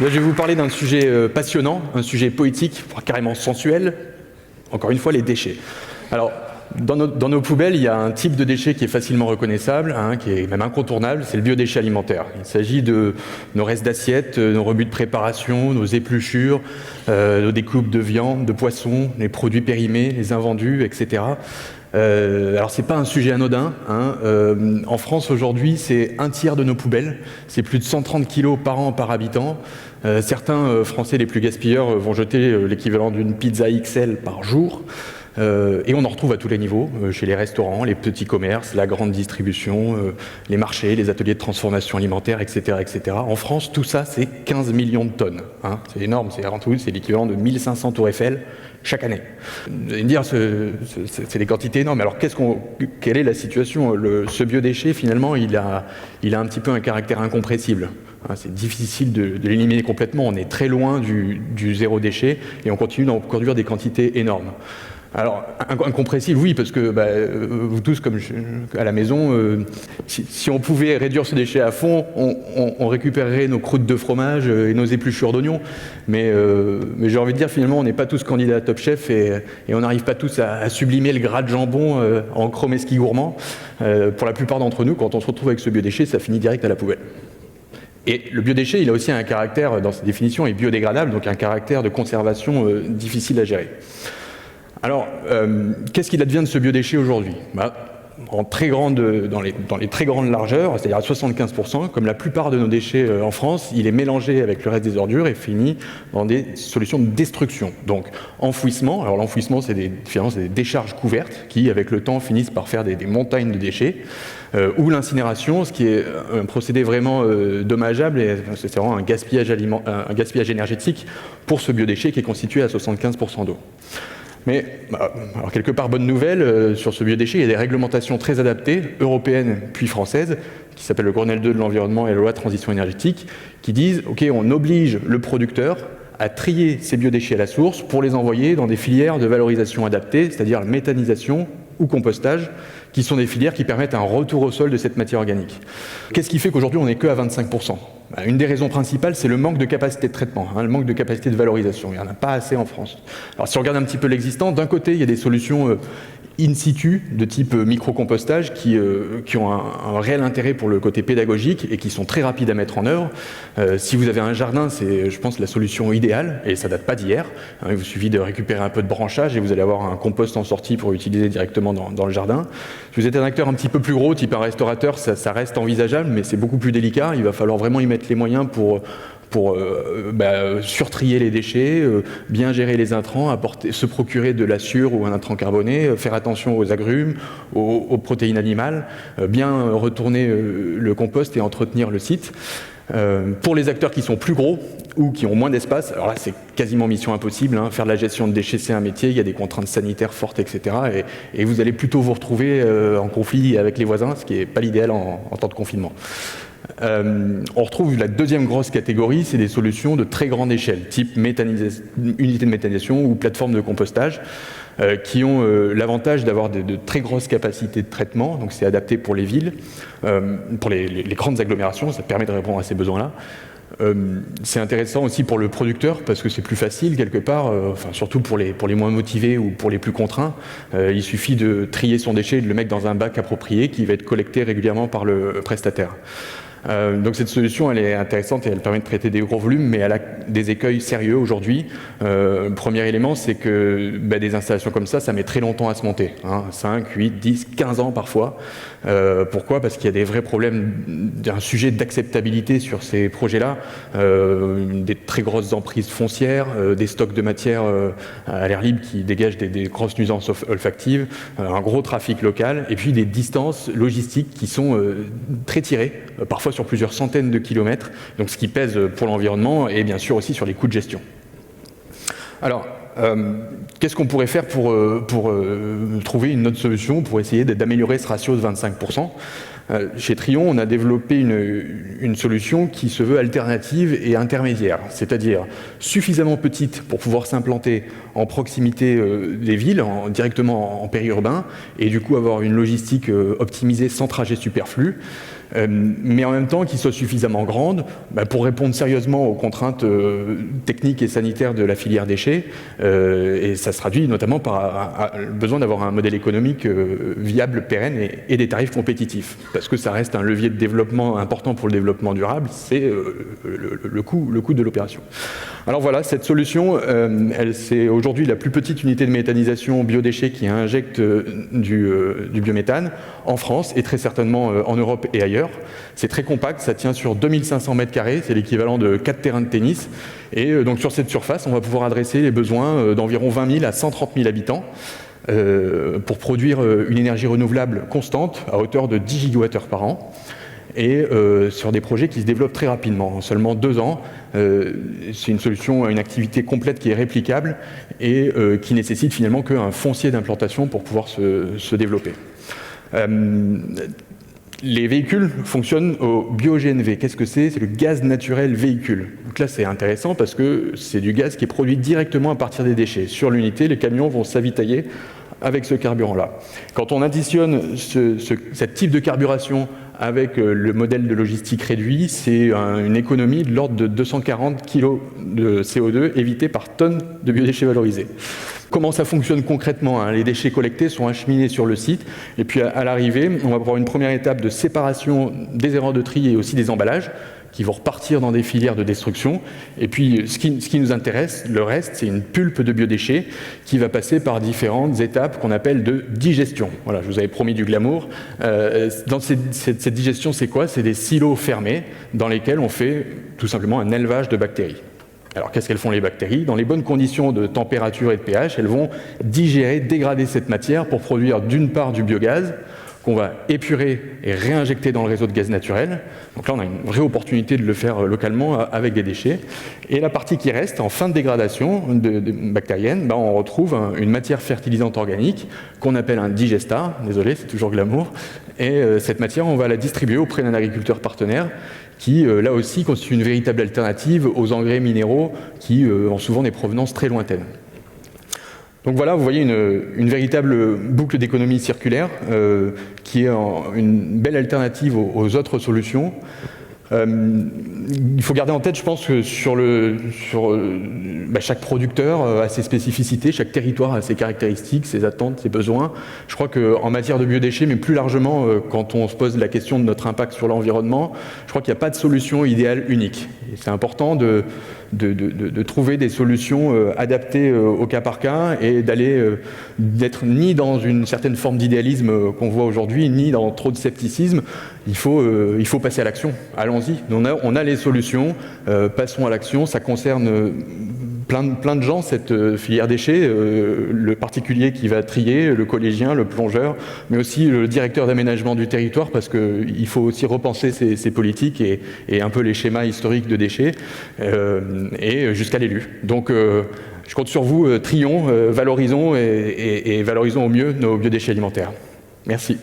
Là, je vais vous parler d'un sujet passionnant, un sujet poétique, carrément sensuel. Encore une fois, les déchets. Alors, dans nos poubelles, il y a un type de déchet qui est facilement reconnaissable, qui est même incontournable, c'est le biodéchet alimentaire. Il s'agit de nos restes d'assiettes, nos rebuts de préparation, nos épluchures, nos découpes de viande, de poisson, les produits périmés, les invendus, etc. Alors c'est pas un sujet anodin. En France aujourd'hui, c'est un tiers de nos poubelles. C'est plus de 130 kilos par an par habitant. Certains Français les plus gaspilleurs vont jeter l'équivalent d'une pizza XL par jour. Et on en retrouve à tous les niveaux, chez les restaurants, les petits commerces, la grande distribution, les marchés, les ateliers de transformation alimentaire, etc., etc. En France, tout ça, c'est 15 millions de tonnes. C'est énorme, c'est l'équivalent de 1500 tours Eiffel chaque année. Vous allez me dire, c'est des quantités énormes. Alors, quelle est la situation? Ce biodéchet, finalement, il a un petit peu un caractère incompressible. C'est difficile de l'éliminer complètement. On est très loin du zéro déchet et on continue d'en produire des quantités énormes. Alors, incompressible, oui, parce que vous tous, comme à la maison, si on pouvait réduire ce déchet à fond, on récupérerait nos croûtes de fromage et nos épluchures d'oignons. Mais j'ai envie de dire, finalement, on n'est pas tous candidats à Top Chef et on n'arrive pas tous à sublimer le gras de jambon en chromeski gourmand. Pour la plupart d'entre nous, quand on se retrouve avec ce biodéchet, ça finit direct à la poubelle. Et le biodéchet, il a aussi un caractère, dans sa définition, est biodégradable, donc un caractère de conservation difficile à gérer. Alors, qu'est-ce qu'il advient de ce biodéchet aujourd'hui? Dans les très grandes largeurs, c'est-à-dire à 75%, comme la plupart de nos déchets en France, il est mélangé avec le reste des ordures et finit dans des solutions de destruction. Donc, enfouissement. Alors l'enfouissement, finalement, c'est des décharges couvertes qui, avec le temps, finissent par faire des montagnes de déchets. Ou l'incinération, ce qui est un procédé vraiment dommageable, et c'est vraiment un gaspillage énergétique pour ce biodéchet qui est constitué à 75% d'eau. Mais, alors quelque part, bonne nouvelle, sur ce biodéchet, il y a des réglementations très adaptées, européennes puis françaises, qui s'appellent le Grenelle 2 de l'environnement et la loi de transition énergétique, qui disent, OK, on oblige le producteur à trier ces biodéchets à la source pour les envoyer dans des filières de valorisation adaptées, c'est-à-dire la méthanisation ou compostage, qui sont des filières qui permettent un retour au sol de cette matière organique. Qu'est-ce qui fait qu'aujourd'hui on n'est que à 25%? Une des raisons principales, c'est le manque de capacité de traitement, le manque de capacité de valorisation. Il n'y en a pas assez en France. Alors si on regarde un petit peu l'existant, d'un côté, il y a des solutions in situ, de type micro-compostage, qui ont un réel intérêt pour le côté pédagogique et qui sont très rapides à mettre en œuvre. Si vous avez un jardin, c'est, je pense, la solution idéale, et ça date pas d'hier. Il vous suffit de récupérer un peu de branchage et vous allez avoir un compost en sortie pour utiliser directement dans le jardin. Si vous êtes un acteur un petit peu plus gros, type un restaurateur, ça reste envisageable, mais c'est beaucoup plus délicat. Il va falloir vraiment y mettre les moyens pour surtrier les déchets, bien gérer les intrants, se procurer de la sûre ou un intrant carboné, faire attention aux agrumes, aux protéines animales, bien retourner le compost et entretenir le site. Pour les acteurs qui sont plus gros ou qui ont moins d'espace, alors là c'est quasiment mission impossible, faire de la gestion de déchets c'est un métier, il y a des contraintes sanitaires fortes, etc. Et vous allez plutôt vous retrouver en conflit avec les voisins, ce qui n'est pas l'idéal en temps de confinement. On retrouve la deuxième grosse catégorie, c'est des solutions de très grande échelle, type unité de méthanisation ou plateforme de compostage, qui ont l'avantage d'avoir de très grosses capacités de traitement, donc c'est adapté pour les villes, pour les grandes agglomérations, ça permet de répondre à ces besoins-là. C'est intéressant aussi pour le producteur parce que c'est plus facile quelque part, surtout pour les moins motivés ou pour les plus contraints. Il suffit de trier son déchet et de le mettre dans un bac approprié qui va être collecté régulièrement par le prestataire. Donc cette solution, elle est intéressante et elle permet de traiter des gros volumes, mais elle a des écueils sérieux aujourd'hui. Premier élément, c'est que des installations comme ça met très longtemps à se monter, 5, 8, 10, 15 ans parfois. Pourquoi? Parce qu'il y a des vrais problèmes, d'un sujet d'acceptabilité sur ces projets-là, des très grosses emprises foncières, des stocks de matière à l'air libre qui dégagent des grosses nuisances olfactives, un gros trafic local, et puis des distances logistiques qui sont très tirées, parfois sur plusieurs centaines de kilomètres, donc ce qui pèse pour l'environnement et bien sûr aussi sur les coûts de gestion. Alors, qu'est-ce qu'on pourrait faire pour trouver une autre solution, pour essayer d'améliorer ce ratio de 25%? Chez Trion, on a développé une solution qui se veut alternative et intermédiaire, c'est-à-dire suffisamment petite pour pouvoir s'implanter en proximité des villes, directement en périurbain, et du coup avoir une logistique optimisée sans trajet superflu, mais en même temps qui soit suffisamment grande pour répondre sérieusement aux contraintes techniques et sanitaires de la filière déchets, et ça se traduit notamment par le besoin d'avoir un modèle économique viable, pérenne et des tarifs compétitifs, parce que ça reste un levier de développement important pour le développement durable, c'est le coût de l'opération. Alors voilà, cette solution, c'est aujourd'hui la plus petite unité de méthanisation biodéchets qui injecte du biométhane en France et très certainement en Europe et ailleurs. C'est très compact, ça tient sur 2500 m², c'est l'équivalent de 4 terrains de tennis. Et donc sur cette surface, on va pouvoir adresser les besoins d'environ 20 000 à 130 000 habitants pour produire une énergie renouvelable constante à hauteur de 10 gigawattheures par an. Et sur des projets qui se développent très rapidement, en seulement 2 ans. C'est une solution, une activité complète qui est réplicable et qui nécessite finalement qu'un foncier d'implantation pour pouvoir se développer. Les véhicules fonctionnent au bio-GNV. Qu'est-ce que c'est? C'est le gaz naturel véhicule. Donc là, c'est intéressant parce que c'est du gaz qui est produit directement à partir des déchets. Sur l'unité, les camions vont s'avitailler avec ce carburant-là. Quand on additionne ce type de carburation avec le modèle de logistique réduit, c'est une économie de l'ordre de 240 kg de CO2 évités par tonne de biodéchets valorisés. Comment ça fonctionne concrètement? Les déchets collectés sont acheminés sur le site, et puis à l'arrivée, on va avoir une première étape de séparation des erreurs de tri et aussi des emballages, qui vont repartir dans des filières de destruction. Et puis, ce qui nous intéresse, le reste, c'est une pulpe de biodéchets qui va passer par différentes étapes qu'on appelle de digestion. Voilà, je vous avais promis du glamour. Dans cette digestion, c'est quoi? C'est des silos fermés dans lesquels on fait tout simplement un élevage de bactéries. Alors, qu'est-ce qu'elles font les bactéries? Dans les bonnes conditions de température et de pH, elles vont digérer, dégrader cette matière pour produire d'une part du biogaz, qu'on va épurer et réinjecter dans le réseau de gaz naturel. Donc là, on a une vraie opportunité de le faire localement avec des déchets. Et la partie qui reste, en fin de dégradation bactérienne, on retrouve une matière fertilisante organique qu'on appelle un digestat. Désolé, c'est toujours glamour. Et cette matière, on va la distribuer auprès d'un agriculteur partenaire qui, là aussi, constitue une véritable alternative aux engrais minéraux qui ont souvent des provenances très lointaines. Donc voilà, vous voyez une véritable boucle d'économie circulaire qui est une belle alternative aux autres solutions. Il faut garder en tête, je pense, que chaque producteur a ses spécificités, chaque territoire a ses caractéristiques, ses attentes, ses besoins. Je crois qu'en matière de biodéchets, mais plus largement, quand on se pose la question de notre impact sur l'environnement, je crois qu'il n'y a pas de solution idéale unique. C'est important de trouver des solutions adaptées au cas par cas et d'être ni dans une certaine forme d'idéalisme qu'on voit aujourd'hui, ni dans trop de scepticisme. Il faut passer à l'action. Allons-y. On a les solutions. Passons à l'action. Ça concerne plein de gens, cette filière déchets. Le particulier qui va trier, le collégien, le plongeur, mais aussi le directeur d'aménagement du territoire, parce qu'il faut aussi repenser ces politiques et un peu les schémas historiques de déchets, et jusqu'à l'élu. Donc, je compte sur vous. Trions, valorisons et valorisons au mieux nos biodéchets alimentaires. Merci.